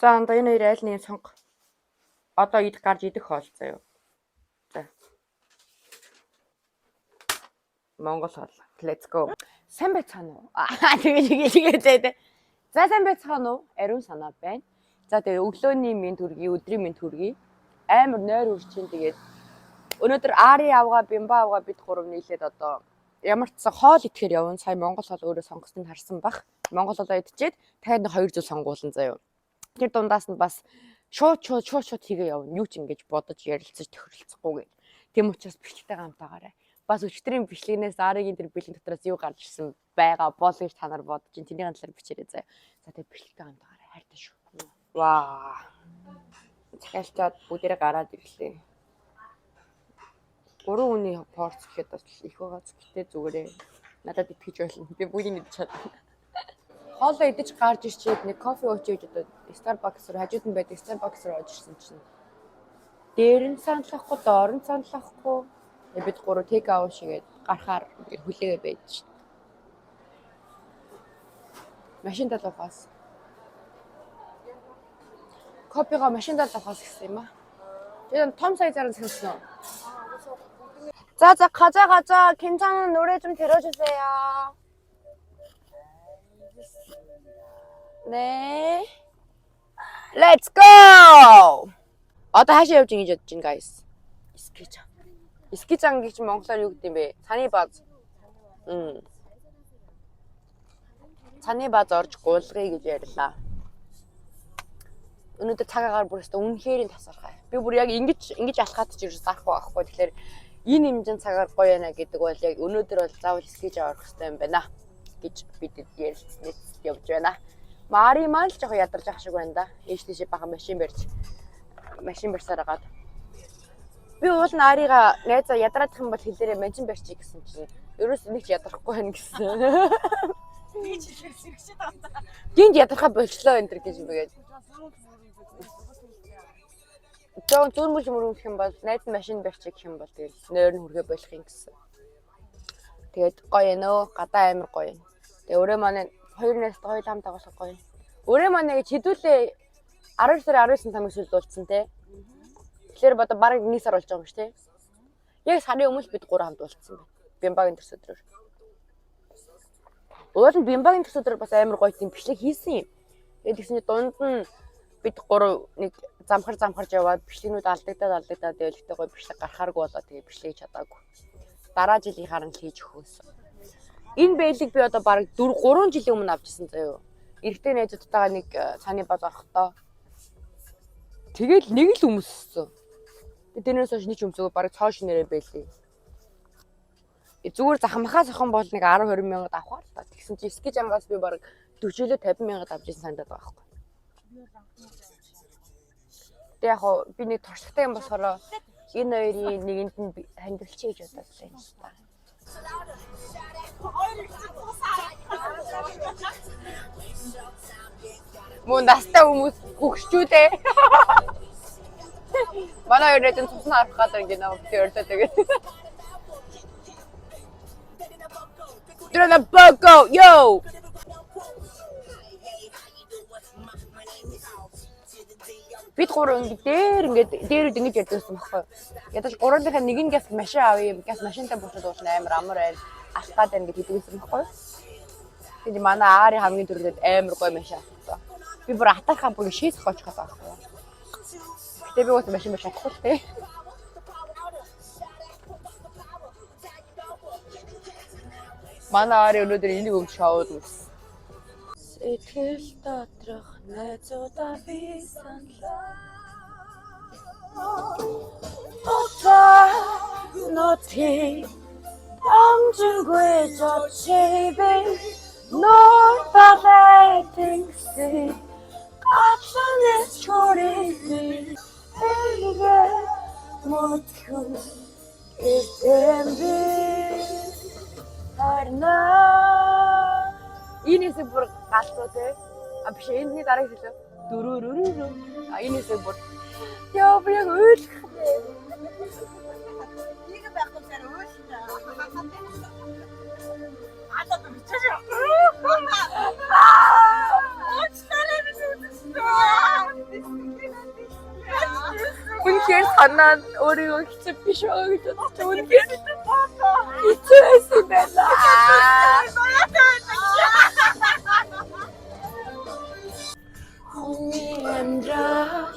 За одоо энэ хоёр айл нэг сонго. Одоо гарч идэх хоол заяа. За. Монгол хоол. Let's go. Сайн байцгаана уу? Тэгээ. За сайн байцгаана уу? Ариун санаа байна. За тэгээ өглөөний минь төргий, өдрийн минь төргий. Амар нойр үрчин тэгээд өнөөдөр Ари авгаа, Бимба авгаа бид гурав нийлээд одоо ямар ч сан хоол идэхээр явна. Сая Монгол хоол өөрөө сонгосныг харсан бах. Монгол хоолоо идчихэд дахиад нэг 2 зүйл сонгуулсан заяа. Тэр дундаас нь бас шууд хийгээ явна. Юу ч ингэж бодож ярилцаж тохиролцохгүйгээр. Тэм учраас бичлэгтэй гамтаагаарай. Бас өчтөрийн бичлэгнээс Аригийн тэр бэлэн дотроос юу гарч ирсэн байгаа бол гэж та нар бодож ин тэрний талаар бичээрэй заяа. За тэгээ бичлэгтэй гамтаагаарай. Хайртай шүү. Ваа. Захиалчаад бүгдээрээ гараад ирлээ. 3 хүний порц гэхэд бас их байгаа гэхдээ зүгээрээ надад итгэж болно. Би бүгдийг идэж чадна. Хоолоо идэж гарч ирчээд нэг кофе уучих гэж одоо Starbucks руу хажууд нь байдаг Starbucks руу орж ирсэн чинь дээр нь саналахгүй, доор нь саналахгүй. Бид гурав тейк аут шигээд гарахаар хүлээгээ байж шин. Машинд авахаас. Кофега машинд авахаас гэсэн юм аа. Тэгээд том 사이즈를 샀어. 자, 가자. 괜찮은 노래 좀 들어주세요. 네. Let's go! Одоо хаашаа явж ингэж бодож байна guys? Ски장. Ски장 гэж монголоор юу гэдэг юм бэ? Цаны баз. Цаны баз орж гуулгая гэж ярьлаа. Өнөөдөр цаг агаар бүр өстө үнэхээр тасархай. Би бүр яг ингэж алхаад ч ерөөс гарахгүй байхгүй. Тэгэхээр энэ хэмжээний цагаар гоё яана гэдэг бол яг өнөөдөр бол заавал скиж авах хэрэгтэй юм байна гэж бид ярилцснээс явж байна. Мари маань л жоохон ядарч ах шиг байна да. Ээж тийшээ бахан машин барьсаар агаад. Би уул нь Арига найзаа ядраадах юм бол хэлээрээ машин барьчих гэсэн чинь ерөөс нэг ч ядрахгүй байна гэсэн. Би ч сэрэгчээд байна. Гинт ядрахаа болчлоо энэ төр гэж бигээд. Зүүн мөрөх юм бол найз машин барьчих гэх юм бол тэгэл нойр нь хүргээ болох юм гэсэн. Тэгээд гоё нөө гадаа амир гоё. Тэгээ өөрөө манай хоёр найзтай хоёул хамт тоглох гоё. Өөрөө манай гэж хэдүүлээ 12 сарын 19 тамиг сүлдүүлсэн те. Тэгэхээр бодо бараг 1 сар болж байгаа юм ш те. Яг сарын өмнө бид 3 хамт уулзсан байна. Бимбагийн төрс өдрөөр. Уул нь Бимбагийн төрс өдрөөр бас амир гоё тийм бичлэг хийсэн юм. Тэгээд тэгсэн чинь дунд нь бид 3 нэг замхарж яваад бичлэгнүүд алдагдаад тэгээд ихтэй гоё бичлэг гарахааргүй болоо тэгээд бичлэг чадаагүй. Дараа жилийн харан хийж өгөөсөн. Энэ бэлэг би одоо бараг 3 жилийн өмнө авчихсан заяа. Эрэгтэй найзуудтайгаа нэг цааны баз орохдоо тэгэл нэг л өмссөн. Тэрнээс хойш нэг ч өмсөөгөө бараг цоо шинээрээ байлээ. Зүгээр захамхаа сохон бол нэг 10-20 мянгад авах л та. Тэгсэн чи скич амгаас би бараг 40-50 мянгад авч ирсэн санагдаад байгаа байхгүй. Тэг яг би нэг туршлагатай юм болохоор энэ хоёрын нэгэнд нь хандилчих гэж бодлоо юм байна. Мөн настай хүмүүс хөгшчүүдээ. Манай хоёрын туснаа авах гэдэг ингэ нэг төрөлтэй тэгээд. Дрона бого yo. Бид гурав ингээд дээрүүд ингэж ярьдсан байхгүй. Ядаж гурвынхаа нэг нь газ машин авъя, газ машинтай буцаад уулна амар амар алхаад байна гэж хэлсэн байхгүй. Тэгээд манай Ари хамгийн түрүүлээд амар гоё машин авсан. Би бүр атархаа бүр шийдэх гоч байгаа байхгүй. Гэтэ би ууц машин биш чадахгүй те. Манай Ари өнөөдөр энийг өмч шоуд үзсэн. Сэтгэл доторх найзуудаа би саналаа. Нотий амжигүй жочивэ нор багайтэнси качанэс чорэби эгэ мотху эсэмби харна энэ хэсэг бүр галзуу те. А биш энэний дараах хэлээ. Дөрөөрөө. А энэ хэсэг бүр яа би яг ойлгох. Нэг байхгүй зэрэг үйлдэ. Аа бичиж. үнэхээр санаа өөрийгөө хэцүү биш байгааг бодож үнэхээр хэцүү байсан байна. Хүний амьдрал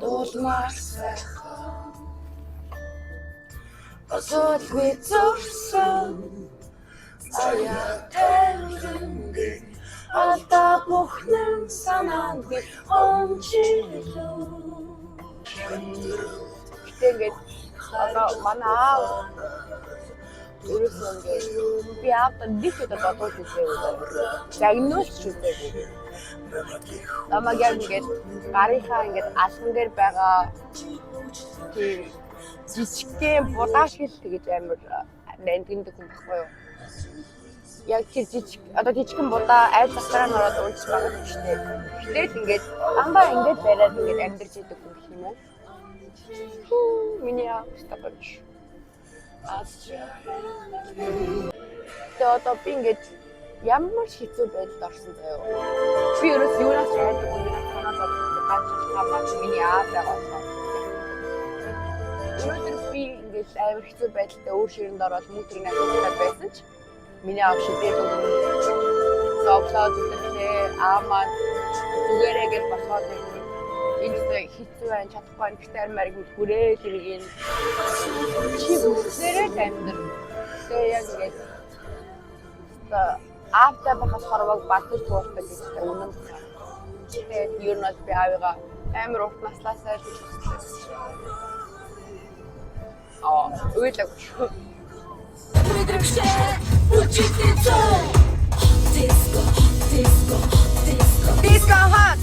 дуулмаар сайхан Осолгүй зурсан аяа тэнгийн алдаа бүхнэн санаандгүй ончилоо. Гэтэ ингээд одоо манай аав ерөөсөө ингээд би аавтан дих удаа бодож үзээгүй. Диагноз ч үзээгүй. Намайг ингээд гарынхаа ингээд алхан дээр байгаа тийм жижигхэн будаа шил тэгэж амар нандиндаг юм баггүй юу? Яг тэр жижиг одоо жижигхэн будаа айл засраа нороод уурч байгаа юм шүү дээ. Тэгэл ингээд дандаа ингээд бариад ингээд амьдарч идэг юм гэх юм уу? Миний стабилч. Одоо би ингээд ямар хэцүү байдалд орсон заяа. Би ерөөс юунаас ч айдаг юм санаа зовлон ганцхан маань миний аав байгаа. Өнөөдөр би ингээд амар хэцүү байдалтай өөр ширэнд ороод мөтрийн ажиллаж байсан ч миний аав шидээд зовлоо зүтгэлээ аамаа зүгээрээ гэж босоод энэ хэцүү байх чадахгүй гэхдээ мариг хүрээ тэрийг чи үсээрээ амьдар. Тэгээ яг ингээд аавтай бахад хорвог бадаж тууштай гэдэг үнэн. Тэгээд ер нь би аавыгаа амар урт наслаасаа хэлсэн. Уйлаг. Диско хат.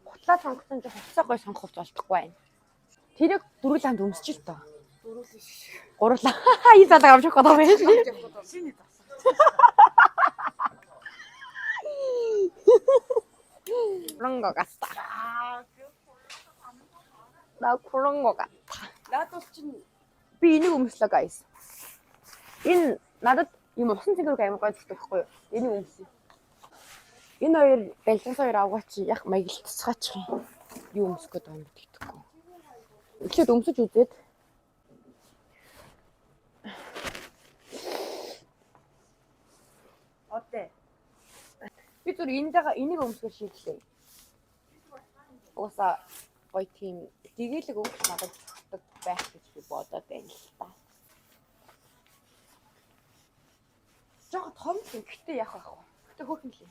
Хутлаа сонгосон ч хуцаа гой сонгох болтохгүй байна. Тэрийг дөрвөл анд өмсч л тоо. Гурлаа. Энэ залгаа амжих гэдэг юм байна. Шинэ тасан. 그런 거 같다. 나 그런 거 같아. 나도 좀 Би энийг өмслөө guys. Энэ надад юм усан цэгрэг амар гой зүгтэй байхгүй юу? Энийг өмсөе. Энэ хоёр бэлгээс хоёр авгаач яг маяг тусгаач юм. Юу өмсөх гээд байгаа юм гэдэггүй. Эхлээд өмсөж үзээд 어때? би зүр энийг өмсгөх шийдлээ. Уусаа гоё тийм дэгэлэг өнгөс надад зөвхөд байх гэж би бодоод байна л та. Жог том юм гэхдээ яах вэ? Гэхдээ хөөрхөн лээ.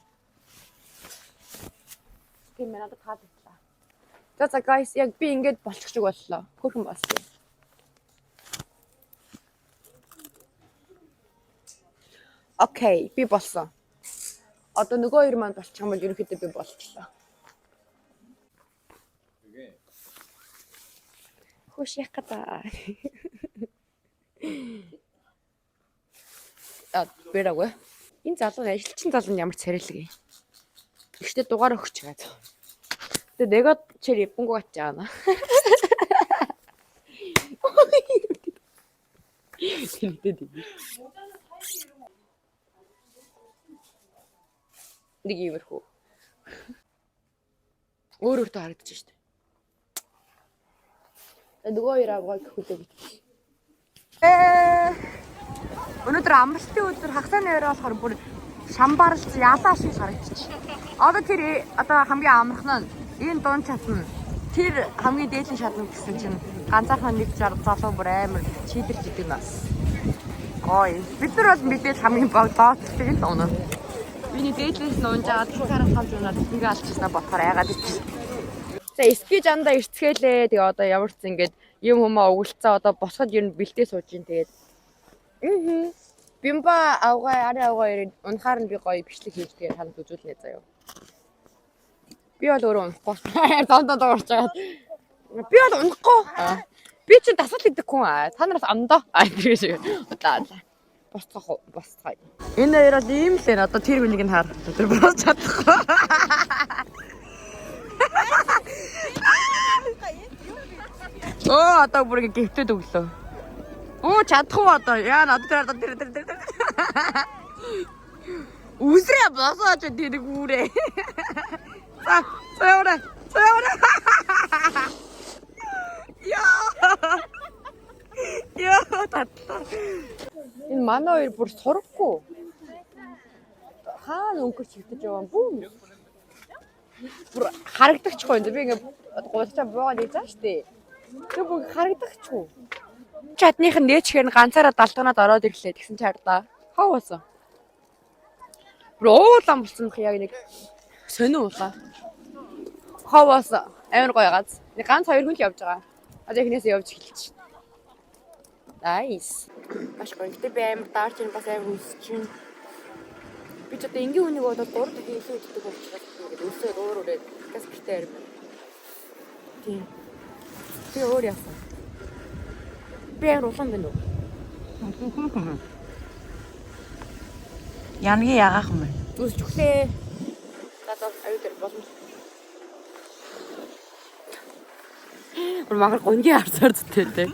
Тийм надад таалагдлаа. За guys яг би ингэж болчих шиг боллоо. Хөөрхөн болсон. Окей, би болсон. Одоо нөгөө хоёр маань болчих юм бол ерөнхийдөө би болчихлоо. Хөш яах гэдэг. Бэрэгвэ. Энэ залуу ажилчин залуу ямар царайлаг юм. Ихтэй дугаар өгч байгаа. Тэгээ 내가 제일 예쁜 거 같지 않아? Нэг иймэрхүү. Өөрөөртөө харагдаж штэ. Нөгөө хоёр авгаа гэхүүлээ гэж. Өнөөдөр амралтын өдөр хагасны өрөө болохоор бүр шамбарлж ялаа шиг харагдчих. Одоо тэр одоо хамгийн амархан нь энэ дунд чадна. Тэр хамгийн дээдлийн шатна гэсэн чинь ганцаархан нэг залуу бүр амар чийдэрч идэг нас. Ой, бид нар бол мэдээж хамгийн доотлогтой л өнөө. Миний дээдлээс нь унж аваад шуухаараа хамж унаад ингээ алчснаа бодохоор яагаад ич. За эски жанда ирцгээлээ. Тэгээ одоо ямар ч ингэж юм хүмүүс угилцаа одоо босоход ер нь бэлтээ сууж ин тэгээд. Бимба авгаа ари авгаа ирээд унахаар нь би гоё бичлэг хийж тэгээд танад үзүүлнэ заяа. Би бол өөрөө унахгүй. Дондоо дуурч байгаа. Би бол унахгүй. Би ч дасгал хийдэг хүн аа. Та нараас амдаа. Тэгээд удаа. Босцоо. Энэ хоёроо ийм л энэ одоо тэр хүнийг нь хаар. Тэр босч чадахгүй. Одоо бүр ингэ гівтэд өглөө. Чадахгүй одоо. Яа надад тэр. Үсрээ босооч тэр гүүрээ. Цаавра. хоёр бүр сурахгүй. Хаана өнгөрч хөвтөж байгаа юм бүү. Бүр харагдахчгүй юм. Би ингээ гудчаа буугаад ийж байгаа штэ. Тэг бүр харагдахчгүй. Чадных нь нээчгээр нь ганцаараа далтганаад ороод ирлээ. Тэгсэн чи хардаа. Хав уусан. Бүр уулан болсон яг нэг сонин уулаа. Хав уусан. Амар гоё газ. Нэг ганц хоёр хүн л явж байгаа. Одоо ихнээс явж эхэлчих. Nice. Маш гоё. Гэтэ би амар даарч ин бас амар үсч чинь. Би ч одоо энгийн үнийг бодоод 3 дахин илүү иддэг болчихлоо гэдэг. Өсөө өөрөөрөө газ гэртээ арим. Тийм. Би өөр яасан. Би амар улаан байна уу? Янгийн ягаах юм бэ? Үсчихлээ. Одоо аюу дээр боломж. Бүр мангар гонгийн харцаар зүтэй.